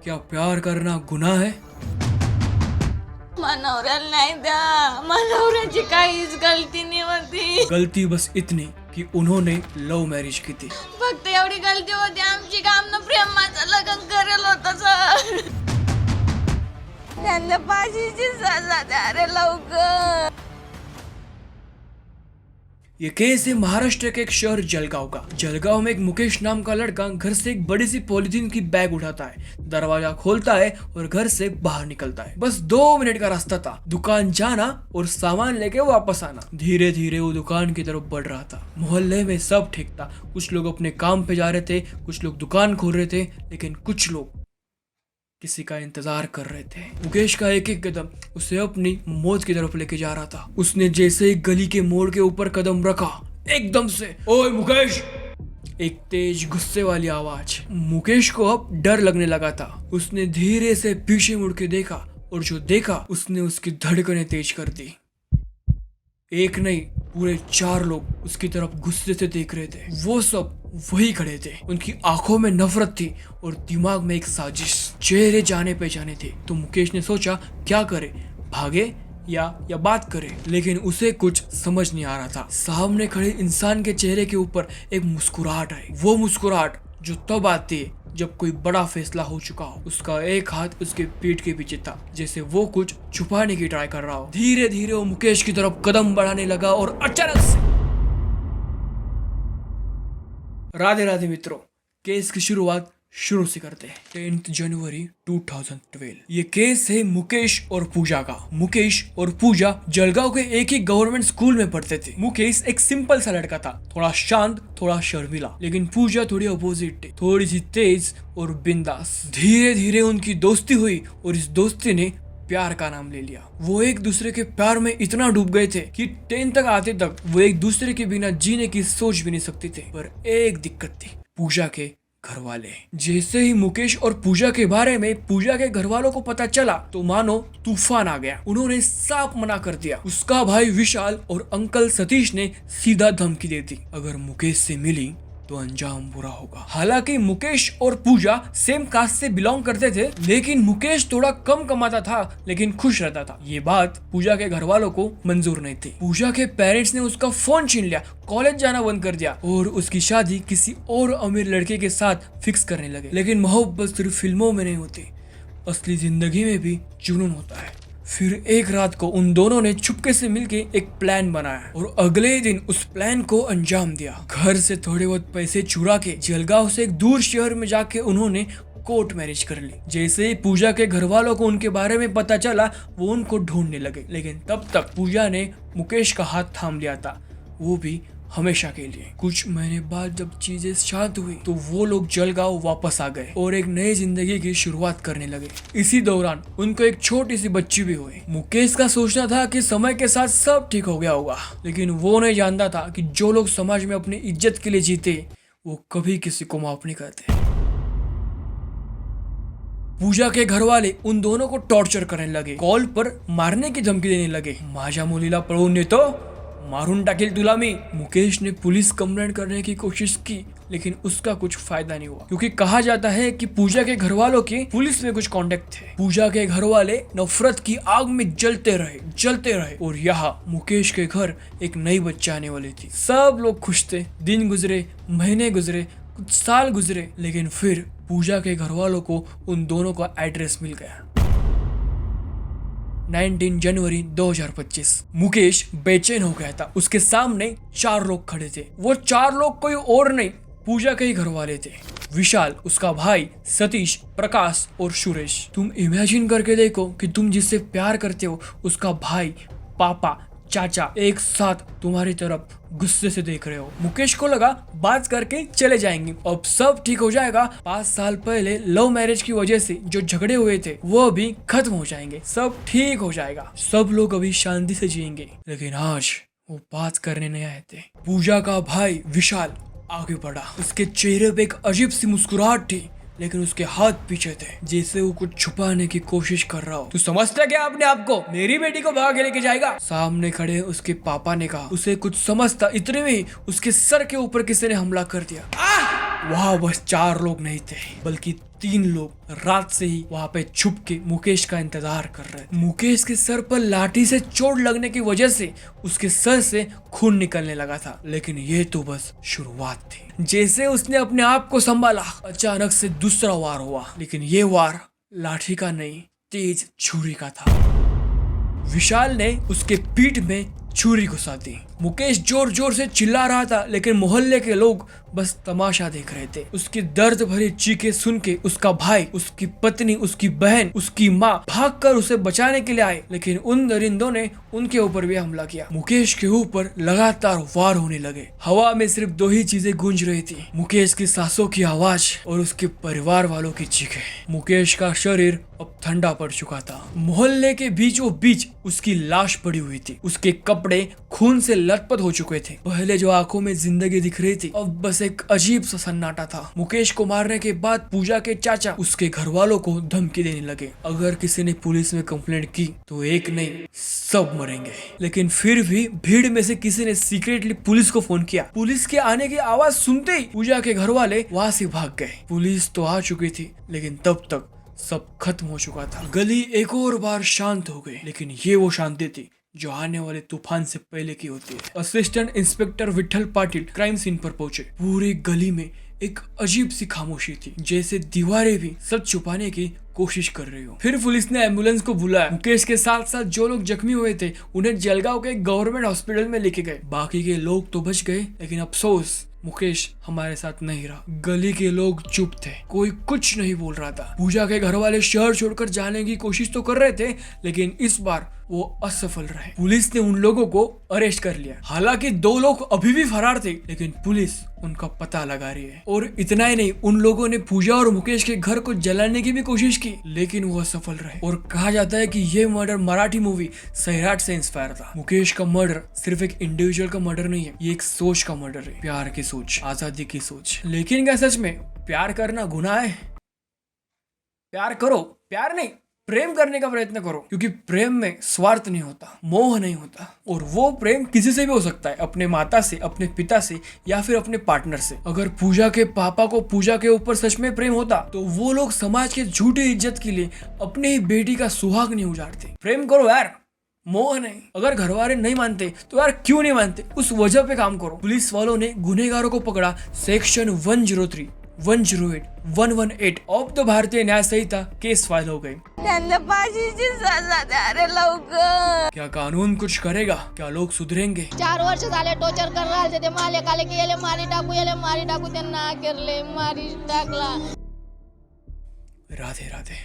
क्या प्यार करना गुनाह है? मनोऱ्याला नाही द्या, मनोऱ्याची काहीच गलती नाही होती. गलती बस इतनी कि उन्होंने लव मैरिज की थी. फक्त एवढी गलती होती आमची का आमनं प्रेमाचं लग्न करेल होतं सर. त्यांना फाशीची सजा द्या रे लवकर. ये केस है महाराष्ट्र के एक शहर जलगांव का. जलगांव में एक मुकेश नाम का लड़का घर से एक बड़ी सी पॉलिथीन की बैग उठाता है, दरवाजा खोलता है और घर से बाहर निकलता है. बस 2 मिनट का रास्ता था. दुकान जाना और सामान लेके वापस आना. धीरे धीरे वो दुकान की तरफ बढ़ रहा था. मोहल्ले में सब ठीक था. कुछ लोग अपने काम पे जा रहे थे, कुछ लोग दुकान खोल रहे थे, लेकिन कुछ लोग किसी का इंतजार कर रहे थे. मुकेश का एक एक कदम उसे अपनी मौत की तरफ लेके जा रहा था. उसने जैसे ही गली के मोड़ के ऊपर कदम रखा, एकदम से ओए मुकेश, एक तेज गुस्से वाली आवाज. मुकेश को अब डर लगने लगा था. उसने धीरे से पीछे मुड़ के देखा और जो देखा उसने उसकी धड़कनें तेज कर दी. एक नहीं, पूरे 4 लोग उसकी तरफ गुस्से से देख रहे थे. वो सब वही खड़े थे. उनकी आंखों में नफरत थी और दिमाग में एक साजिश. चेहरे जाने पहचाने थे. तो मुकेश ने सोचा क्या करे, भागे या बात करे, लेकिन उसे कुछ समझ नहीं आ रहा था. सामने खड़े इंसान के चेहरे के ऊपर एक मुस्कुराहट आई. वो मुस्कुराहट जो तब आती है जब कोई बड़ा फैसला हो चुका हो. उसका एक हाथ उसके पीठ के पीछे था, जैसे वो कुछ छुपाने की ट्राई कर रहा हो. धीरे धीरे वो मुकेश की तरफ कदम बढ़ाने लगा और अचानक से राधे राधे मित्रों, केस की शुरुआत शुरू से करते हैं. 10 जनवरी 2012. ये केस है मुकेश और पूजा का. मुकेश और पूजा जलगांव के एक ही गवर्नमेंट स्कूल में पढ़ते थे. मुकेश एक सिंपल सा लड़का था, थोड़ा शांत, थोड़ा शर्मिला, लेकिन पूजा थोड़ी अपोजिट थी, थोड़ी सी तेज और बिंदास. धीरे धीरे उनकी दोस्ती हुई और इस दोस्ती ने प्यार का नाम ले लिया. वो एक दूसरे के प्यार में इतना डूब गए थे कि 10 तक आते तक वो एक दूसरे के बिना जीने की सोच भी नहीं सकते थे. पर एक दिक्कत थी, पूजा के घर वाले. जैसे ही मुकेश और पूजा के बारे में पूजा के घर वालों को पता चला तो मानो तूफान आ गया. उन्होंने साफ मना कर दिया. उसका भाई विशाल और अंकल सतीश ने सीधा धमकी दे दी, अगर मुकेश से मिली तो अंजाम बुरा होगा. हालांकि मुकेश और पूजा सेम कास्ट से बिलोंग करते थे, लेकिन मुकेश थोड़ा कम कमाता था लेकिन खुश रहता था. ये बात पूजा के घर वालों को मंजूर नहीं थी. पूजा के पेरेंट्स ने उसका फोन छीन लिया, कॉलेज जाना बंद कर दिया और उसकी शादी किसी और अमीर लड़के के साथ फिक्स करने लगे. लेकिन मोहब्बत सिर्फ फिल्मों में नहीं होती, असली जिंदगी में भी जुनून होता है. फिर एक रात को उन दोनों ने चुपके से मिलके एक प्लान बनाया और अगले ही दिन उस प्लान को अंजाम दिया. घर से थोड़े बहुत पैसे चुरा के जलगांव से एक दूर शहर में जाके उन्होंने कोर्ट मैरिज कर ली. जैसे ही पूजा के घर वालों को उनके बारे में पता चला वो उनको ढूंढने लगे, लेकिन तब तक पूजा ने मुकेश का हाथ थाम लिया था, वो भी हमेशा के लिए. कुछ महीने बाद जब चीजें शांत हुई तो वो लोग जलगांव वापस आ गए और एक नई जिंदगी की शुरुआत करने लगे. इसी दौरान उनको एक छोटी सी बच्ची भी हुई. मुकेश का सोचना था कि समय के साथ सब ठीक हो गया होगा, लेकिन वो नहीं जानता था कि जो लोग समाज में अपनी इज्जत के लिए जीते वो कभी किसी को माफ नहीं करते. पूजा के घर वाले उन दोनों को टॉर्चर करने लगे, कॉल पर मारने की धमकी देने लगे. माझ्या मुलीला पळवून नेतो, मारून टाकेल तुला मी. मुकेश ने पुलिस कंप्लेंट करने की कोशिश की, लेकिन उसका कुछ फायदा नहीं हुआ, क्योंकि कहा जाता है कि पूजा के घर वालों के पुलिस में कुछ कांटेक्ट थे. पूजा के घर वाले नफरत की आग में जलते रहे और यहाँ मुकेश के घर एक नई बच्ची आने वाली थी. सब लोग खुश थे. दिन गुजरे, महीने गुजरे, कुछ साल गुजरे, लेकिन फिर पूजा के घर वालों को उन दोनों का एड्रेस मिल गया. 19 जनवरी 2025. मुकेश बेचैन हो गया था. उसके सामने 4 लोग खड़े थे. वो 4 लोग कोई और नहीं, पूजा के ही घर वाले थे. विशाल, उसका भाई, सतीश, प्रकाश और सुरेश. तुम इमेजिन करके देखो कि तुम जिससे प्यार करते हो उसका भाई, पापा, चाचा एक साथ तुम्हारी तरफ गुस्से से देख रहे हो. मुकेश को लगा बात करके चले जाएंगे, अब सब ठीक हो जाएगा. 5 साल पहले लव मैरिज की वजह से जो झगड़े हुए थे वो अभी खत्म हो जाएंगे, सब ठीक हो जाएगा, सब लोग अभी शांति से जिएंगे. लेकिन आज वो बात करने नहीं आए थे. पूजा का भाई विशाल आगे बढ़ा. उसके चेहरे पे एक अजीब सी मुस्कुराहट थी, लेकिन उसके हाथ पीछे थे, जैसे वो कुछ छुपाने की कोशिश कर रहा हो. तू समझता क्या अपने आप को? मेरी बेटी को भाग लेके जाएगा? सामने खड़े उसके पापा ने कहा. उसे कुछ समझता, इतने में ही उसके सर के ऊपर किसी ने हमला कर दिया. वहाँ बस 4 लोग नहीं थे बल्कि 3 लोग रात से ही वहाँ पे छुप के मुकेश का इंतजार कर रहे थे। मुकेश के सर पर लाठी से चोट लगने की वजह से उसके सर से खून निकलने लगा था, लेकिन ये तो बस शुरुआत थी। जैसे उसने अपने आप को संभाला, अचानक से दूसरा वार हुआ, लेकिन ये वार लाठी का नहीं, तेज छुरी का था। विशाल ने उसके पीठ में छुरी घुसा दी। मुकेश जोर जोर से चिल्ला रहा था, लेकिन मोहल्ले के लोग बस तमाशा देख रहे थे। उसकी दर्द भरी चीखें सुन के उसका भाई, उसकी पत्नी, उसकी बहन, उसकी माँ भागकर उसे बचाने के लिए आए, लेकिन उन दरिंदों ने उनके ऊपर भी हमला किया। मुकेश के ऊपर लगातार वार होने लगे। हवा में सिर्फ 2 ही चीजें गूंज रही थी, मुकेश की सांसों की आवाज और उसके परिवार वालों की चीखें। मुकेश का शरीर अब ठंडा पड़ चुका था। मोहल्ले के बीचों बीच उसकी लाश पड़ी हुई थी। उसके कपड़े खून से लथपथ हो चुके थे। पहले जो आंखों में जिंदगी दिख रही थी, अब बस एक अजीब सा सन्नाटा था। मुकेश को मारने के बाद पूजा के चाचा उसके घर वालों को धमकी देने लगे, अगर किसी ने पुलिस में कंप्लेंट की तो एक नहीं सब मरेंगे। लेकिन फिर भी भीड़ में से किसी ने सीक्रेटली पुलिस को फोन किया। पुलिस के आने की आवाज सुनते ही पूजा के घर वाले वहाँ से भाग गए। पुलिस तो आ चुकी थी, लेकिन तब तक सब खत्म हो चुका था। गली एक और बार शांत हो गई, लेकिन ये वो शांति थी जो आने वाले तूफान से पहले की होती है। Assistant inspector Vithal Patil crime scene पर पहुंचे। पूरी गली में एक अजीब सी खामोशी थी, जैसे दीवारें भी सच छुपाने की कोशिश कर रही हो। फिर पुलिस ने एम्बुलेंस को बुलाया। मुकेश के साथ साथ जो लोग जख्मी हुए थे उन्हें जलगांव के गवर्नमेंट हॉस्पिटल में लेके गए। बाकी के लोग तो बच गए, लेकिन अफसोस मुकेश हमारे साथ नहीं रहा। गली के लोग चुप थे, कोई कुछ नहीं बोल रहा था। पूजा के घर वाले शहर छोड़कर जाने की कोशिश तो कर रहे थे, लेकिन इस बार वो असफल रहे। पुलिस ने उन लोगों को अरेस्ट कर लिया। हालांकि 2 लोग अभी भी फरार थे, लेकिन पुलिस उनका पता लगा रही है। और इतना ही नहीं, उन लोगों ने पूजा और मुकेश के घर को जलाने की भी कोशिश की, लेकिन वो असफल रहे। और कहा जाता है कि ये मर्डर मराठी मूवी सैराट से इंस्पायर था। मुकेश का मर्डर सिर्फ एक इंडिविजुअल का मर्डर नहीं है, ये एक सोच का मर्डर है। प्यार की सोच, आजादी की सोच। लेकिन क्या सच में प्यार करना गुनाह है? प्यार करो, प्यार नहीं प्रेम करने का प्रयत्न करो, क्योंकि प्रेम में स्वार्थ नहीं होता, मोह नहीं होता। और वो प्रेम किसी से भी हो सकता है, अपने माता से, अपने पिता से, या फिर अपने पार्टनर से। अगर पूजा के पापा को पूजा के ऊपर सच में प्रेम होता तो वो लोग समाज के झूठी इज्जत के लिए अपनी ही बेटी का सुहाग नहीं उजाड़ते। प्रेम करो यार, मोह नहीं। अगर घरवाले नहीं मानते तो यार क्यों नहीं मानते, उस वजह पे काम करो। पुलिस वालों ने गुनहगारों को पकड़ा। सेक्शन 103, 108, 118 ऑफ द भारतीय न्याय संहिता केस फाइल हो गई। त्यांना फाशीची सजा द्या रे लवकर. क्या कानून कुछ करेगा? क्या लोग सुधरेंगे? 4 वर्ष झाले टोचर करायला ते मालिक आले की याले मारी टाकू त्यांना अखेरले मारी टाकला. राधे राधे.